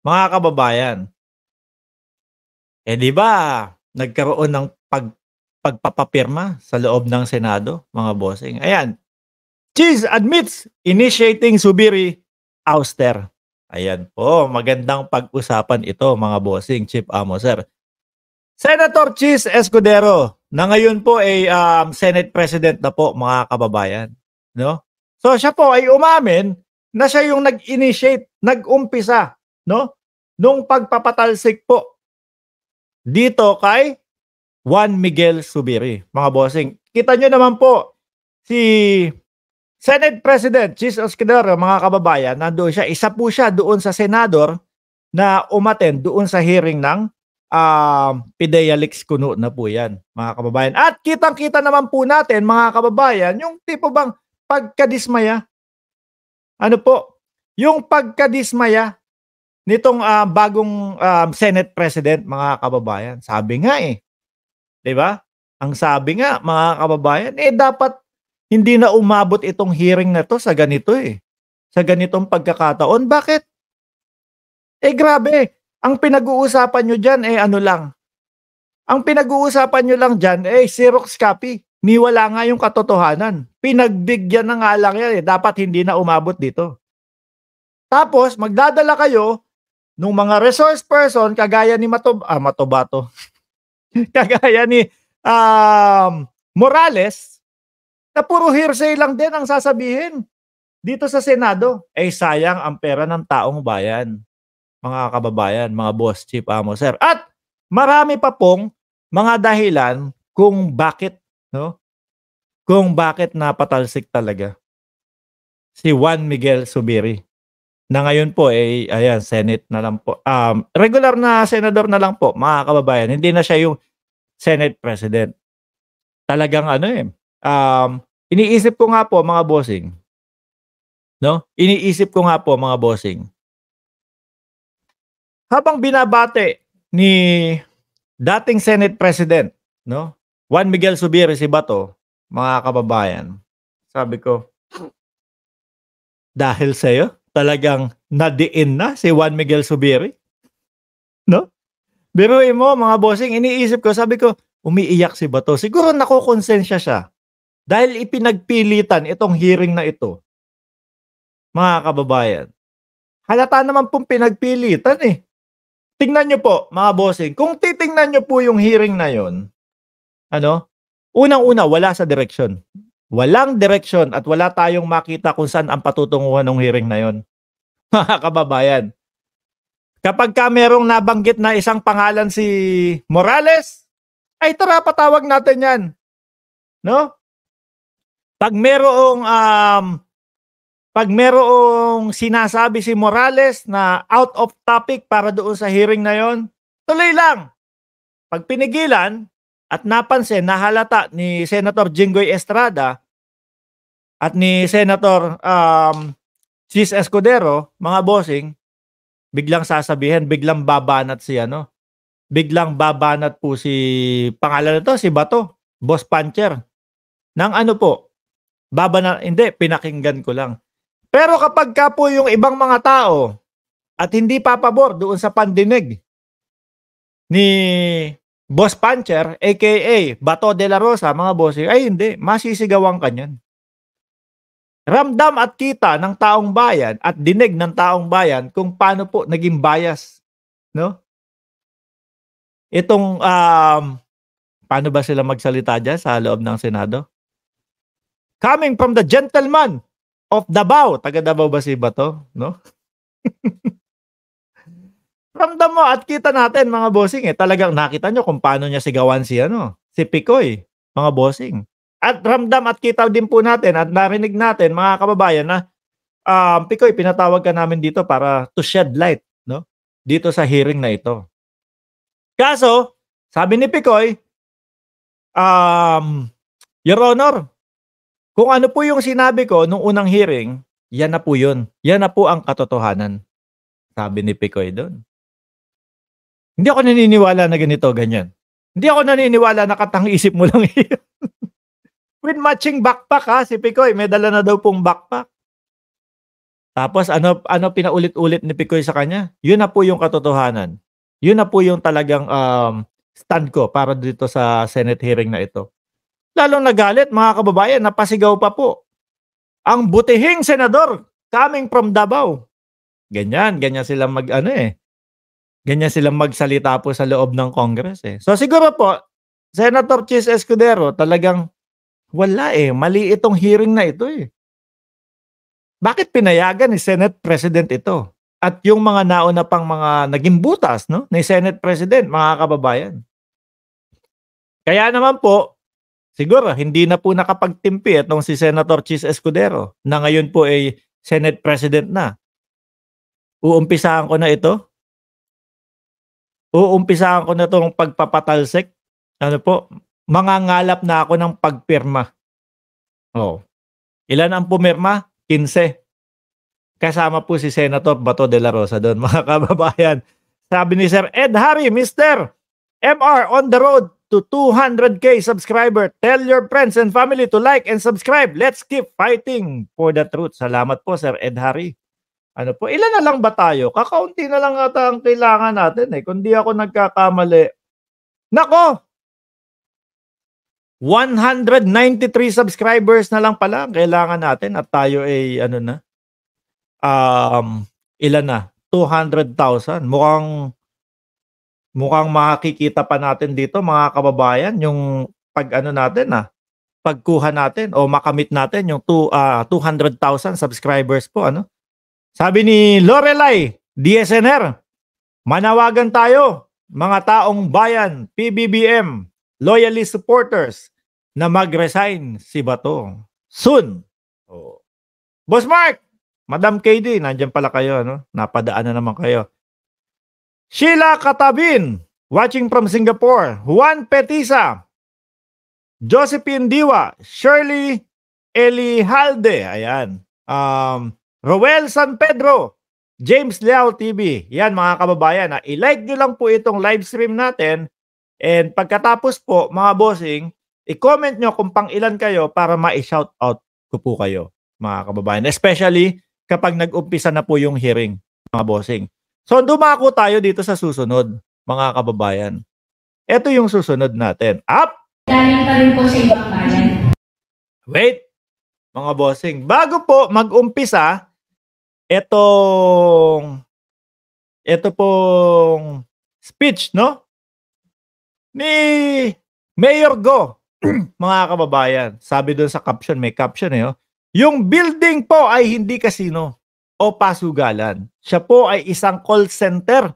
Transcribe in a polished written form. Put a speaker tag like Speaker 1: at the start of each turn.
Speaker 1: mga kababayan, di ba nagkaroon ng pagpapapirma sa loob ng Senado, mga bossing. Ayan, Cheese admits initiating Zubiri ouster. Ayan po, magandang pag-usapan ito, mga bossing, Chief Amo, sir. Senator Cheese Escudero, na ngayon po ay Senate President na po, mga kababayan. No? So siya po ay umamin na siya yung nag-initiate, nag-umpisa, no? Nung pagpapatalsik po dito kay Juan Miguel Zubiri, mga bossing. Kita nyo naman po, si Senate President Cheese Escudero, mga kababayan, nandoon siya. Isa po siya doon sa senador na umattend doon sa hearing ng PIDEA Leaks kuno na po yan, mga kababayan. At kitang-kita naman po natin, mga kababayan, yung tipo bang pagkadismaya. Ano po? Yung pagkadismaya nitong bagong Senate President, mga kababayan. Sabi nga diba? Ang sabi nga, mga kababayan, dapat hindi na umabot itong hearing na to sa ganito sa ganitong pagkakataon. Bakit? Grabe. Ang pinag-uusapan nyo dyan, ano lang. Ang pinag-uusapan nyo lang dyan, Xerox copy. Niwala nga yung katotohanan. Pinagbigyan na nga lang yan. Dapat hindi na umabot dito. Tapos, magdadala kayo nung mga resource person, kagaya ni Matobato. Kagaya ni Morales, na puro hearsay lang din ang sasabihin dito sa Senado. Sayang ang pera ng taong bayan, mga kababayan, mga boss, Chief Amo, sir. At marami pa pong mga dahilan kung bakit, no? Kung bakit napatalsik talaga si Juan Miguel Zubiri, na ngayon po ayan, Senate na lang po. Regular na senador na lang po, mga kababayan. Hindi na siya yung Senate President. Talagang iniisip ko nga po, mga bossing. No? Iniisip ko nga po, mga bossing. Habang binabate ni dating Senate President, no? Juan Miguel Zubiri, si Bato, mga kababayan. Sabi ko, dahil sa'yo, talagang nadiin na si Juan Miguel Zubiri. No? Biruin mo, mga bossing, iniisip ko, sabi ko, umiiyak si Bato. Siguro nakukonsensya siya. Dahil ipinagpilitan itong hearing na ito. Mga kababayan. Halata naman pong pinagpilitan Tingnan nyo po, mga bossing. Kung titingnan nyo po yung hearing na yon, unang-una, wala sa direksyon. Walang direksyon at wala tayong makita kung saan ang patutunguhan ng hearing na yon. Mga kababayan. Kapag merong nabanggit na isang pangalan si Morales, tara, patawag natin yan. No? Pag merong sinasabi si Morales na out of topic para doon sa hearing na yon, tuloy lang. Pag pinigilan at napansin, nahalata ni Senator Jinggoy Estrada at ni Senator Cheese Escudero, mga bossing, biglang sasabihin, biglang babanat biglang babanat po si pangalan nito, si Bato, Boss Puncher. Nang hindi, pinakinggan ko lang. Pero kapag po yung ibang mga tao at hindi papabor doon sa pandinig ni Boss Puncher, aka Bato de la Rosa, mga bossing, hindi, masisigawan ka niyan. Ramdam at kita ng taong bayan at dinig ng taong bayan kung paano po naging bias, no? Itong paano ba sila magsalita dyan sa loob ng Senado? Coming from the gentleman of Davao. Taga Davao ba si Bato? No? Ramdam mo at kita natin, mga bossing, talagang nakita nyo kung paano niya sigawan si Picoy, mga bossing. At ramdam at kita din po natin at narinig natin, mga kababayan, na Picoy, pinatawag ka namin dito para to shed light, no? Dito sa hearing na ito. Kaso, sabi ni Picoy, Your Honor, kung ano po yung sinabi ko nung unang hearing, yan na po yun. Yan na po ang katotohanan. Sabi ni Picoy doon. Hindi ako naniniwala na ganito, ganyan. Hindi ako naniniwala na katang-isip mo lang yun. With matching backpack si Picoy. May dala na daw pong backpack. Tapos ano pinaulit-ulit ni Picoy sa kanya? Yun na po yung katotohanan. Yun na po yung talagang stand ko para dito sa Senate hearing na ito. Lalong nagalit mga kababayan, napasigaw pa po. Ang butihing senador coming from Davao. Ganyan silang ganyan silang magsalita po sa loob ng Congress eh. So siguro po, Senator Chis Escudero talagang wala mali itong hearing na ito eh. Bakit pinayagan ni Senate President ito? At yung mga nauna pang mga naging butas no, ni Senate President, mga kababayan. Kaya naman po, siguro hindi na po nakapagtimpi itong si Senator Chis Escudero na ngayon po ay Senate President na. Uumpisahan ko na ito. Uumpisahan ko na itong pagpapatalsik. Ano po, mangangalap na ako ng pagpirma. Oh. Ilan ang pumirma? 15. Kasama po si Senator Bato de la Rosa doon, mga kababayan. Sabi ni Sir Ed Harry, Mr. MR on the road to 200k subscriber. Tell your friends and family to like and subscribe. Let's keep fighting for the truth. Salamat po, Sir Ed Harry. Ano po, ilan na lang ba tayo? Kakaunti na lang ata ang kailangan natin eh. Kung di ako nagkakamali. Nako! 193 subscribers na lang pala ang kailangan natin at tayo ay ano na? Ilan na? 200,000. Mukhang makikita pa natin dito mga kababayan yung pagkuha natin o makamit natin yung 200,000 subscribers po ano. Sabi ni Lorelai DSNR, manawagan tayo mga taong bayan, PBBM, loyalist supporters na mag-resign si Bato soon. Oh. Boss Mark, Madam KD, nandiyan pala kayo no? Napadaan na naman kayo. Sheila Katabin, watching from Singapore. Juan Petisa, Josephine Diwa, Shirley Elihalde, ayan. Roel San Pedro, James Leal TV. Yan mga kababayan, i-like nyo lang po itong live stream natin. And pagkatapos po, mga bossing, i-comment nyo kung pang ilan kayo para ma-shout out ko po kayo, mga kababayan. Especially kapag nag-umpisa na po yung hearing, mga bossing. So, dumako tayo dito sa susunod, mga kababayan. Ito yung susunod natin. Up!
Speaker 2: Galing pa rin po sa ibang bayan.
Speaker 1: Wait, mga bossing. Bago po mag-umpisa, ito pong speech, no? Ni Mayor Go, mga kababayan. Sabi doon sa caption, may caption yung building po ay hindi casino o pasugalan. Siya po ay isang call center